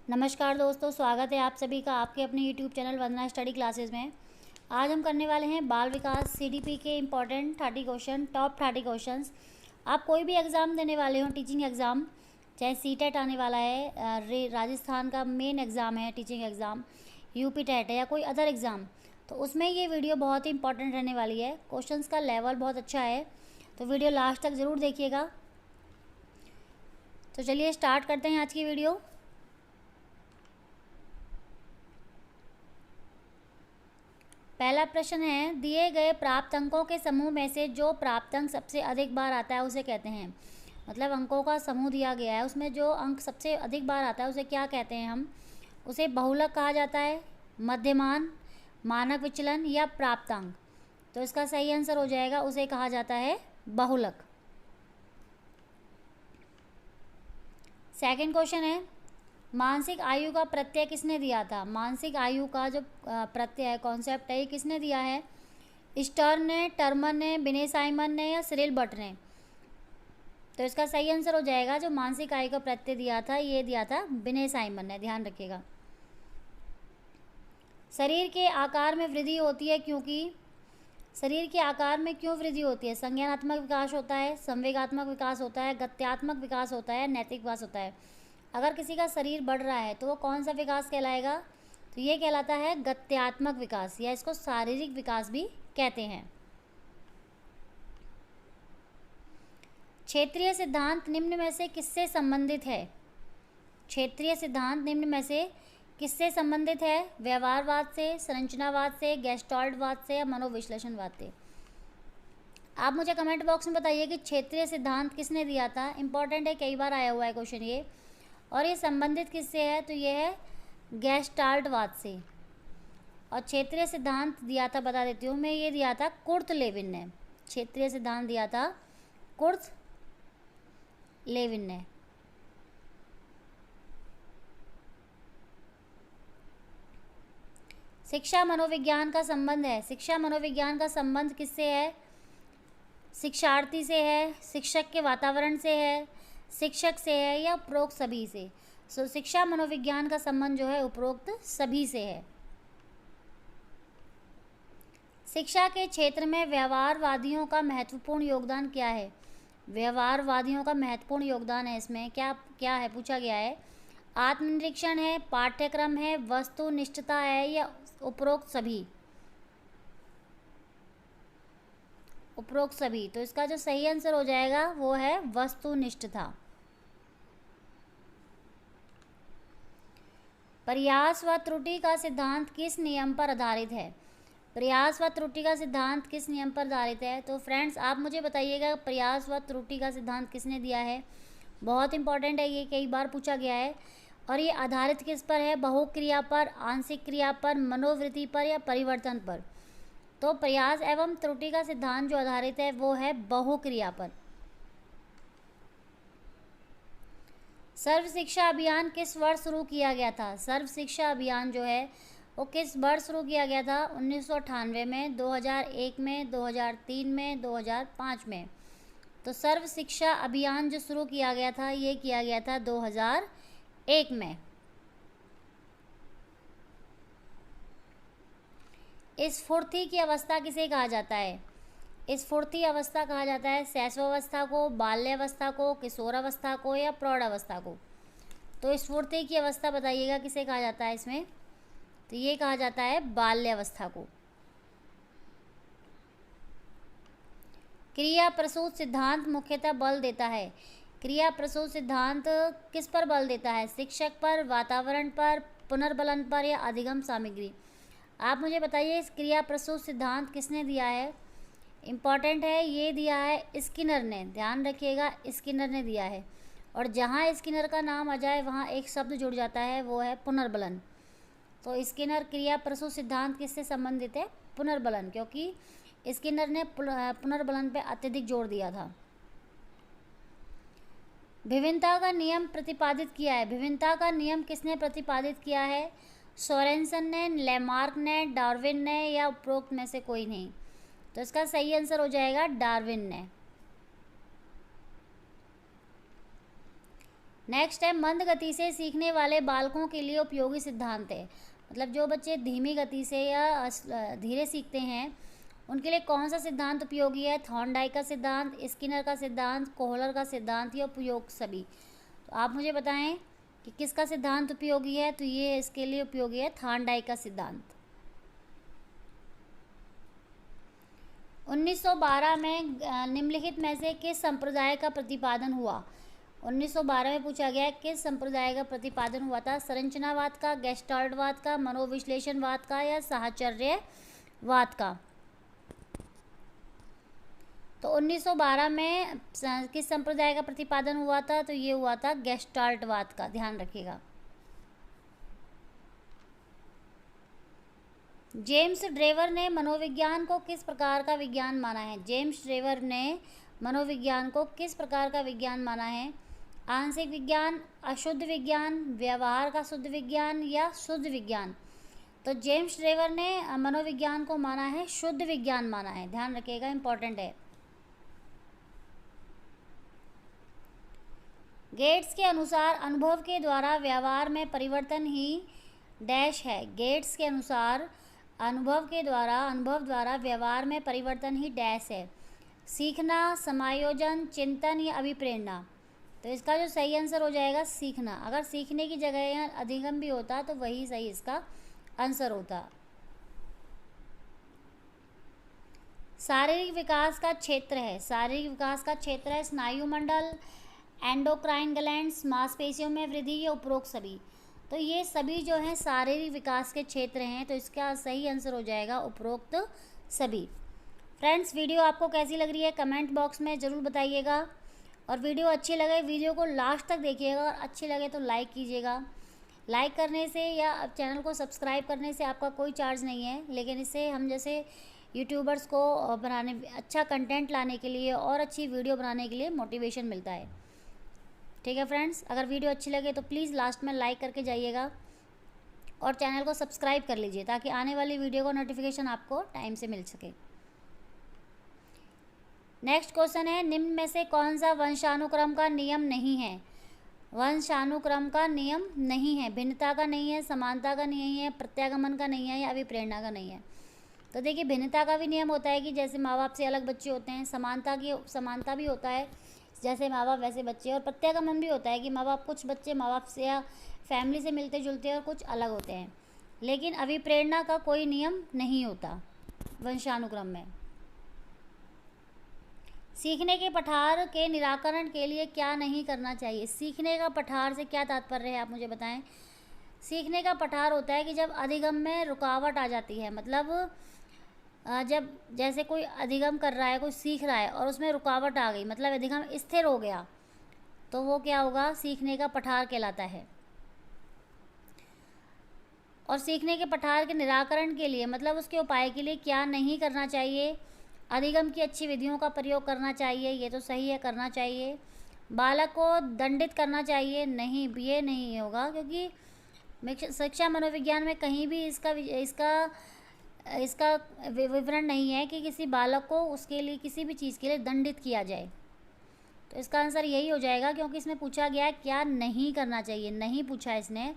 नमस्कार दोस्तों, स्वागत है आप सभी का आपके अपने YouTube चैनल वंदना स्टडी क्लासेस में। आज हम करने वाले हैं बाल विकास CDP के इम्पॉर्टेंट 30 क्वेश्चन, टॉप 30 क्वेश्चंस। आप कोई भी एग्ज़ाम देने वाले हो, टीचिंग एग्ज़ाम, चाहे CTET आने वाला है, राजस्थान का मेन एग्ज़ाम है टीचिंग एग्ज़ाम, UP टेट है या कोई अदर एग्ज़ाम, तो उसमें ये वीडियो बहुत ही इंपॉर्टेंट रहने वाली है। क्वेश्चंस का लेवल बहुत अच्छा है, तो वीडियो लास्ट तक ज़रूर देखिएगा। तो चलिए स्टार्ट करते हैं आज की वीडियो। पहला प्रश्न है, दिए गए प्राप्त अंकों के समूह में से जो प्राप्त अंक सबसे अधिक बार आता है उसे कहते हैं। मतलब अंकों का समूह दिया गया है, उसमें जो अंक सबसे अधिक बार आता है उसे क्या कहते हैं हम? उसे बहुलक कहा जाता है, मध्यमान, मानक विचलन या प्राप्तांक। तो इसका सही आंसर हो जाएगा, उसे कहा जाता है बहुलक। सेकंड क्वेश्चन है, मानसिक आयु का प्रत्यय किसने दिया था? मानसिक आयु का जो प्रत्यय है, कॉन्सेप्ट है, ये किसने दिया है? स्टर्न ने, टर्मन ने, बिने साइमन ने या सिरिल बट ने? तो इसका सही आंसर हो जाएगा, जो मानसिक आयु का प्रत्यय दिया था ये दिया था बिने साइमन ने, ध्यान रखिएगा। शरीर के आकार में वृद्धि होती है क्योंकि शरीर के आकार में क्यों वृद्धि होती है? संज्ञानात्मक विकास होता है, संवेगात्मक विकास होता है, गत्यात्मक विकास होता है, नैतिक विकास होता है। अगर किसी का शरीर बढ़ रहा है तो वो कौन सा विकास कहलाएगा? तो ये कहलाता है गत्यात्मक विकास, या इसको शारीरिक विकास भी कहते हैं। क्षेत्रीय सिद्धांत निम्न में से किससे संबंधित है? क्षेत्रीय सिद्धांत निम्न में से किससे संबंधित है? व्यवहारवाद से, संरचनावाद से, गेस्टाल्टवाद से या मनोविश्लेषणवाद से? आप मुझे कमेंट बॉक्स में बताइए कि क्षेत्रीय सिद्धांत किसने दिया था। इंपॉर्टेंट है, कई बार आया हुआ है क्वेश्चन ये। और ये संबंधित किससे है? तो ये है गेस्टाल्टवाद से। और क्षेत्रीय सिद्धांत दिया था, बता देती हूँ मैं, ये दिया था कुर्ट लेविन ने। क्षेत्रीय सिद्धांत दिया था कुर्ट लेविन ने। शिक्षा मनोविज्ञान का संबंध है। शिक्षा मनोविज्ञान का संबंध किससे है? शिक्षार्थी से है, शिक्षक के वातावरण से है, शिक्षक से है या उपरोक्त सभी से? शिक्षा मनोविज्ञान का संबंध जो है उपरोक्त सभी से है। शिक्षा के क्षेत्र में व्यवहारवादियों का महत्वपूर्ण योगदान क्या है? व्यवहारवादियों का महत्वपूर्ण योगदान है इसमें क्या क्या है, पूछा गया है। आत्मनिरीक्षण है, पाठ्यक्रम है, वस्तुनिष्ठता है या उपरोक्त सभी? उपरोक्त सभी। तो इसका जो सही आंसर हो जाएगा वो है वस्तुनिष्ठता। प्रयास व त्रुटि का सिद्धांत किस नियम पर आधारित है? प्रयास व त्रुटि का सिद्धांत किस नियम पर आधारित है? तो फ्रेंड्स आप मुझे बताइएगा, प्रयास व त्रुटि का सिद्धांत किसने दिया है? बहुत इंपॉर्टेंट है, ये कई बार पूछा गया है। और ये आधारित किस पर है? बहुक्रिया पर, आंशिक क्रिया पर, मनोवृत्ति पर या परिवर्तन पर? तो प्रयास एवं त्रुटि का सिद्धांत जो आधारित है वो है बहुक्रिया पर। सर्व शिक्षा अभियान किस वर्ष शुरू किया गया था? सर्व शिक्षा अभियान जो है वो किस वर्ष शुरू किया गया था? 1998 में, 2001 में, 2003 में, 2005 में। तो सर्व शिक्षा अभियान जो शुरू किया गया था ये किया गया था 2001 में। स्फूर्ति की अवस्था किसे कहा जाता है? स्फूर्ति अवस्था कहा जाता है शैशवावस्था को, बाल्यावस्था को, किशोरावस्था को या प्रौढ़ावस्था को? तो स्फूर्ति की अवस्था बताइएगा किसे कहा जाता है इसमें? तो ये कहा जाता है बाल्यावस्था को। क्रिया प्रसूत सिद्धांत मुख्यतः बल देता है। क्रिया प्रसूत सिद्धांत किस पर बल देता है? शिक्षक पर, वातावरण पर, पुनर्बलन पर या अधिगम सामग्री? आप मुझे बताइए, इस क्रिया प्रसूत सिद्धांत किसने दिया है? इम्पॉर्टेंट है, ये दिया है स्किनर ने, ध्यान रखिएगा, स्किनर ने दिया है। और जहाँ स्किनर का नाम आ जाए वहाँ एक शब्द जुड़ जाता है, वो है पुनर्बलन। तो स्किनर क्रिया प्रसूत सिद्धांत किससे संबंधित है? पुनर्बलन, क्योंकि स्किनर ने पुनर्बलन पे अत्यधिक जोर दिया था। भिन्नता का नियम प्रतिपादित किया है। भिन्नता का नियम किसने प्रतिपादित किया है? सोरेनसन ने, लेमार्क ने, डार्विन ने या उपरोक्त में से कोई नहीं? तो इसका सही आंसर हो जाएगा डार्विन ने। नेक्स्ट है मंद गति से सीखने वाले बालकों के लिए उपयोगी सिद्धांत है। मतलब जो बच्चे धीमी गति से या धीरे सीखते हैं उनके लिए कौन सा सिद्धांत उपयोगी है? थॉर्नडाइक का सिद्धांत, स्किनर का सिद्धांत, कोहलर का सिद्धांत या उपयोग सभी। तो आप मुझे बताएं कि किसका सिद्धांत उपयोगी है। तो ये इसके लिए उपयोगी है थॉर्नडाइक का सिद्धांत। 1912 में निम्नलिखित में से किस संप्रदाय का प्रतिपादन हुआ? 1912 में पूछा गया किस संप्रदाय का प्रतिपादन हुआ था? संरचनावाद का, गेस्टाल्टवाद का, मनोविश्लेषणवाद का या साहचर्यवाद का? तो 1912 में किस संप्रदाय का प्रतिपादन हुआ था? तो ये हुआ था गेस्टाल्टवाद का, ध्यान रखिएगा। जेम्स ड्रेवर ने मनोविज्ञान को किस प्रकार का विज्ञान माना है? जेम्स ड्रेवर ने मनोविज्ञान को किस प्रकार का विज्ञान माना है? आंशिक विज्ञान, अशुद्ध विज्ञान, व्यवहार का शुद्ध विज्ञान या शुद्ध विज्ञान? तो जेम्स ड्रेवर ने मनोविज्ञान को माना है शुद्ध विज्ञान माना है, ध्यान रखिएगा, इंपॉर्टेंट है। गेट्स के अनुसार अनुभव के द्वारा व्यवहार में परिवर्तन ही डैश है। गेट्स के अनुसार अनुभव द्वारा व्यवहार में परिवर्तन ही डैश है। सीखना, समायोजन, चिंतन या अभिप्रेरणा? तो इसका जो सही आंसर हो जाएगा सीखना। अगर सीखने की जगह यहाँ अधिगम भी होता तो वही सही इसका आंसर होता। शारीरिक विकास का क्षेत्र है। शारीरिक विकास का क्षेत्र है स्नायु मंडल, एंडोक्राइन ग्लैंड्स, मांसपेशियों में वृद्धि या उपरोक्त सभी। तो ये सभी जो हैं शारीरिक विकास के क्षेत्र हैं, तो इसका सही आंसर हो जाएगा उपरोक्त सभी। फ्रेंड्स, वीडियो आपको कैसी लग रही है कमेंट बॉक्स में ज़रूर बताइएगा, और वीडियो अच्छी लगे वीडियो को लास्ट तक देखिएगा, और अच्छी लगे तो लाइक कीजिएगा। लाइक करने से या चैनल को सब्सक्राइब करने से आपका कोई चार्ज नहीं है, लेकिन इससे हम जैसे यूट्यूबर्स को बनाने, अच्छा कंटेंट लाने के लिए और अच्छी वीडियो बनाने के लिए मोटिवेशन मिलता है। ठीक है फ्रेंड्स, अगर वीडियो अच्छी लगे तो प्लीज़ लास्ट में लाइक करके जाइएगा और चैनल को सब्सक्राइब कर लीजिए ताकि आने वाली वीडियो का नोटिफिकेशन आपको टाइम से मिल सके। नेक्स्ट क्वेश्चन है, निम्न में से कौन सा वंशानुक्रम का नियम नहीं है? वंशानुक्रम का नियम नहीं है। भिन्नता का नहीं है, समानता का नहीं है, प्रत्यागमन का नहीं है या अभिप्रेरणा का नहीं है। तो देखिए, भिन्नता का भी नियम होता है कि जैसे माँ बाप से अलग बच्चे होते हैं। समानता भी होता है, जैसे माँ बाप वैसे बच्चे। और प्रत्यागमन भी होता है कि कुछ बच्चे माँ बाप से या फैमिली से मिलते जुलते हैं और कुछ अलग होते हैं। लेकिन अभिप्रेरणा का कोई नियम नहीं होता वंशानुक्रम में। सीखने के पठार के निराकरण के लिए क्या नहीं करना चाहिए? सीखने का पठार से क्या तात्पर्य है, आप मुझे बताएं। सीखने का पठार होता है कि जब अधिगम में रुकावट आ जाती है, मतलब जब जैसे कोई अधिगम कर रहा है, कोई सीख रहा है और उसमें रुकावट आ गई, मतलब अधिगम स्थिर हो गया, तो वो क्या होगा? सीखने का पठार कहलाता है। और सीखने के पठार के निराकरण के लिए, मतलब उसके उपाय के लिए क्या नहीं करना चाहिए? अधिगम की अच्छी विधियों का प्रयोग करना चाहिए, ये तो सही है, करना चाहिए। बालक को दंडित करना चाहिए, नहीं, ये नहीं होगा, क्योंकि शिक्षा मनोविज्ञान में कहीं भी इसका विवरण नहीं है कि किसी बालक को उसके लिए किसी भी चीज़ के लिए दंडित किया जाए। तो इसका आंसर यही हो जाएगा, क्योंकि इसमें पूछा गया क्या नहीं करना चाहिए, नहीं पूछा इसने,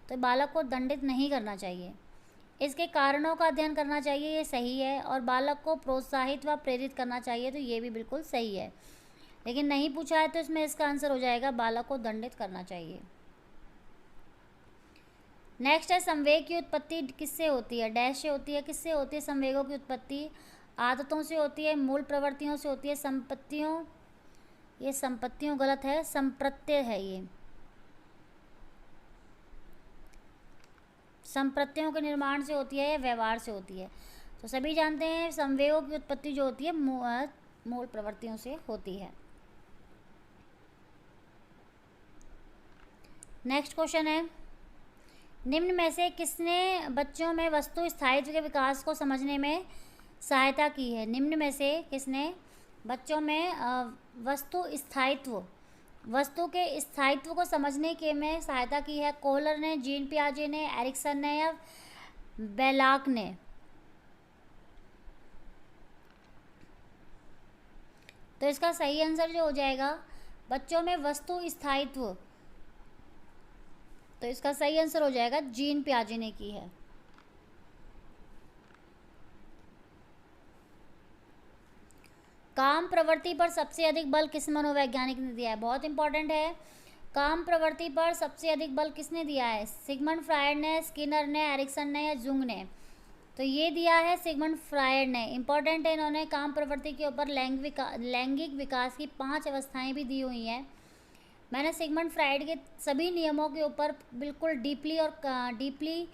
तो बालक को दंडित नहीं करना चाहिए। इसके कारणों का अध्ययन करना चाहिए, ये सही है। और बालक को प्रोत्साहित व प्रेरित करना चाहिए, तो ये भी बिल्कुल सही है। लेकिन नहीं पूछा है तो इसमें इसका आंसर हो जाएगा बालक को दंडित करना चाहिए। नेक्स्ट है, संवेग की उत्पत्ति किससे होती है? डैश से होती है। किससे होती है संवेगों की उत्पत्ति? आदतों से होती है, मूल प्रवृत्तियों से होती है, ये संपत्तियों गलत है, संप्रत्यय है। ये संप्रत्ययों के निर्माण से होती है या व्यवहार से होती है? तो सभी जानते हैं संवेगों की उत्पत्ति जो होती है मूल प्रवृत्तियों से होती है। नेक्स्ट क्वेश्चन है, निम्न में से किसने बच्चों में वस्तु स्थायित्व के विकास को समझने में सहायता की है? निम्न में से किसने बच्चों में वस्तु के स्थायित्व को समझने के में सहायता की है? कोहलर ने, जीन पियाजे ने, एरिक्सन ने या बेलाक ने? तो इसका सही आंसर जो हो जाएगा, बच्चों में वस्तु स्थायित्व तो इसका सही आंसर हो जाएगा जीन पियाजे ने की है। काम प्रवृत्ति पर सबसे अधिक बल किस मनोवैज्ञानिक ने दिया है? बहुत इंपॉर्टेंट है। काम प्रवृत्ति पर सबसे अधिक बल किसने दिया है? सिगमंड फ्रायड ने, स्किनर ने, एरिक्सन ने या जुंग ने? तो ये दिया है सिगमंड फ्रायड ने। इंपॉर्टेंट है, इन्होंने काम प्रवृत्ति के ऊपर लैंगिक विकास की 5 अवस्थाएं भी दी हुई हैं। मैंने सिगमंड फ्रायड के सभी नियमों के ऊपर बिल्कुल डीपली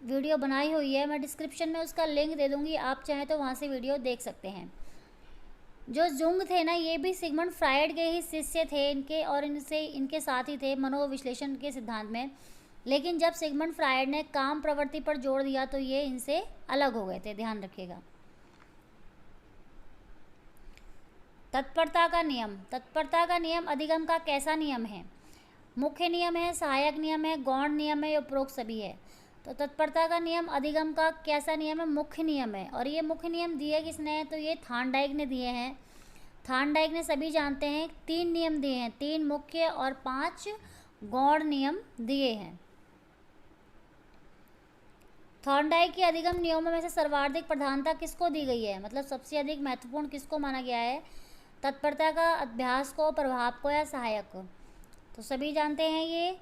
वीडियो बनाई हुई है। मैं डिस्क्रिप्शन में उसका लिंक दे दूँगी, आप चाहें तो वहाँ से वीडियो देख सकते हैं। जो जुंग थे ना, ये भी सिगमंड फ्रायड के ही शिष्य थे इनके, और इनके साथ ही थे मनोविश्लेषण के सिद्धांत में। लेकिन जब सिगमंड फ्रायड ने काम प्रवृत्ति पर जोर दिया तो ये इनसे अलग हो गए थे, ध्यान रखिएगा। तत्परता का नियम। तत्परता का नियम अधिगम का कैसा नियम है? मुख्य नियम है, सहायक नियम है, गौण नियम है या उपरोक्त सभी है? तो तत्परता का नियम अधिगम का कैसा नियम है? मुख्य नियम है। और ये मुख्य नियम दिए किसने हैं? तो ये थार्नडाइक ने दिए हैं। थार्नडाइक ने, सभी जानते हैं, 3 नियम दिए हैं, 3 मुख्य और 5 गौण नियम दिए हैं। थॉर्नडाइक के अधिगम नियमों में से सर्वाधिक प्रधानता किसको दी गई है? मतलब सबसे अधिक महत्वपूर्ण किसको माना गया है? तत्परता का, अभ्यास को, प्रभाव को या सहायक को? तो सभी जानते हैं ये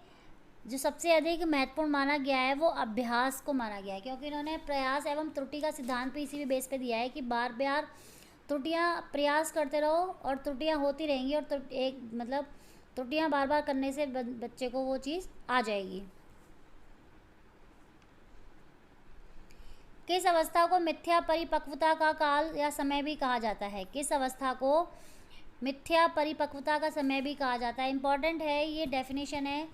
जो सबसे अधिक महत्वपूर्ण माना गया है वो अभ्यास को माना गया है, क्योंकि इन्होंने प्रयास एवं त्रुटि का सिद्धांत भी इसी भी बेस पे दिया है कि बार बार प्रयास करते रहो और त्रुटियां होती रहेंगी, और त्रुटियां बार बार करने से बच्चे को वो चीज़ आ जाएगी। किस अवस्था को मिथ्या परिपक्वता का काल या समय भी कहा जाता है? किस अवस्था को मिथ्या परिपक्वता का समय भी कहा जाता है? इंपॉर्टेंट है, ये डेफिनेशन है,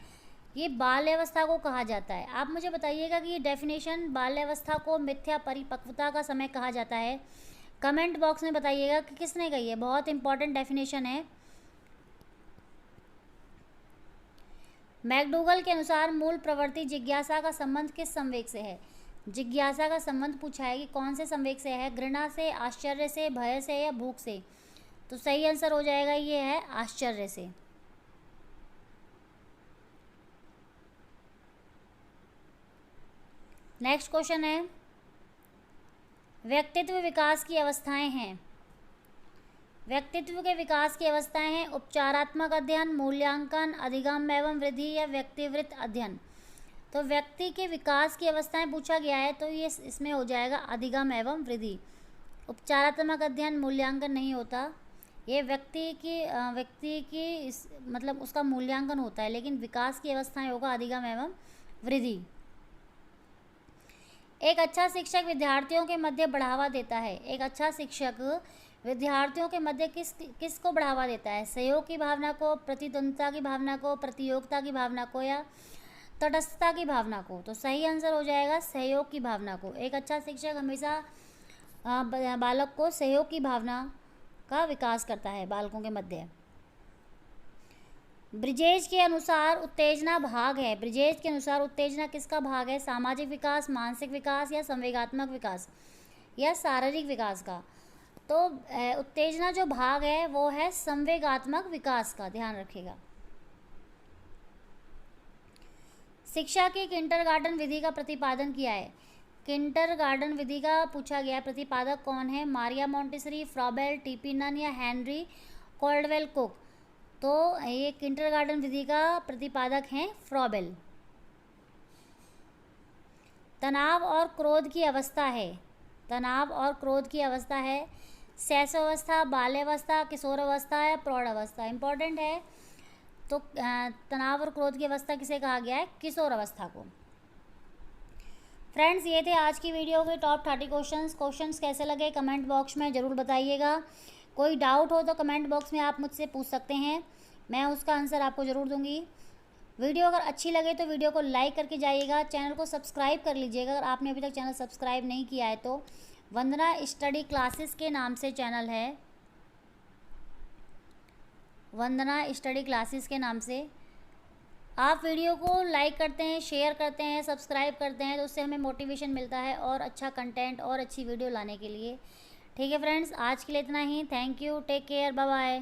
ये बाल्यावस्था को कहा जाता है। आप मुझे बताइएगा कि ये डेफिनेशन बाल्यावस्था को मिथ्या परिपक्वता का समय कहा जाता है। कमेंट बॉक्स में बताइएगा कि किसने कही है, बहुत इंपॉर्टेंट डेफिनेशन है। मैकडूगल के अनुसार मूल प्रवृत्ति जिज्ञासा का संबंध किस संवेग से है? जिज्ञासा का संबंध पूछा है कि कौन से संवेग से है? घृणा से, आश्चर्य से, भय से या भूख से? तो सही आंसर हो जाएगा ये है आश्चर्य से। नेक्स्ट क्वेश्चन है, व्यक्तित्व विकास की अवस्थाएं हैं। व्यक्तित्व के विकास की अवस्थाएं हैं उपचारात्मक अध्ययन, मूल्यांकन, अधिगम एवं वृद्धि या व्यक्तिवृत्त अध्ययन। तो व्यक्ति के विकास की अवस्थाएं पूछा गया है, तो ये इसमें हो जाएगा अधिगम एवं वृद्धि। उपचारात्मक अध्ययन, मूल्यांकन नहीं होता, ये व्यक्ति की मतलब उसका मूल्यांकन होता है, लेकिन विकास की अवस्थाएं होगा अधिगम एवं वृद्धि। एक अच्छा शिक्षक विद्यार्थियों के मध्य बढ़ावा देता है। एक अच्छा शिक्षक विद्यार्थियों के मध्य किसको बढ़ावा देता है? सहयोग की भावना को, प्रतिद्वंद्विता की भावना को, प्रतियोगिता की भावना को या तटस्थता की भावना को? तो सही आंसर हो जाएगा सहयोग की भावना को। एक अच्छा शिक्षक हमेशा बालक को सहयोग की भावना का विकास करता है बालकों के मध्य। ब्रिजेज के अनुसार उत्तेजना भाग है। ब्रिजेज के अनुसार उत्तेजना किसका भाग है? सामाजिक विकास, मानसिक विकास या संवेगात्मक विकास या शारीरिक विकास का? तो उत्तेजना जो भाग है वो है संवेगात्मक विकास का, ध्यान रखिएगा। शिक्षा की किंडरगार्टन विधि का प्रतिपादन किया है। किंडरगार्टन विधि का पूछा गया, प्रतिपादक कौन है? Maria Montessori, Froebel, T P Nunn या हेनरी कोल्डवेल कुक? तो ये किंडरगार्टन विधि का प्रतिपादक हैं फ्रॉबेल। तनाव और क्रोध की अवस्था है। तनाव और क्रोध की अवस्था है शैशवावस्था, बाल्यावस्था, किशोरावस्था या प्रौढ़ावस्था? इंपॉर्टेंट है, तो तनाव और क्रोध की अवस्था किसे कहा गया है? किशोरावस्था को। फ्रेंड्स, ये थे आज की वीडियो के टॉप 30 क्वेश्चंस कैसे लगे कमेंट बॉक्स में ज़रूर बताइएगा। कोई डाउट हो तो कमेंट बॉक्स में आप मुझसे पूछ सकते हैं, मैं उसका आंसर आपको ज़रूर दूंगी। वीडियो अगर अच्छी लगे तो वीडियो को लाइक करके जाइएगा, चैनल को सब्सक्राइब कर लीजिएगा अगर आपने अभी तक चैनल सब्सक्राइब नहीं किया है तो। वंदना स्टडी क्लासेस के नाम से चैनल है, वंदना स्टडी क्लासेस के नाम से। आप वीडियो को लाइक करते हैं, शेयर करते हैं, सब्सक्राइब करते हैं, तो उससे हमें मोटिवेशन मिलता है और अच्छा कंटेंट और अच्छी वीडियो लाने के लिए। ठीक है फ्रेंड्स, आज के लिए इतना ही। Thank you, take care, bye bye.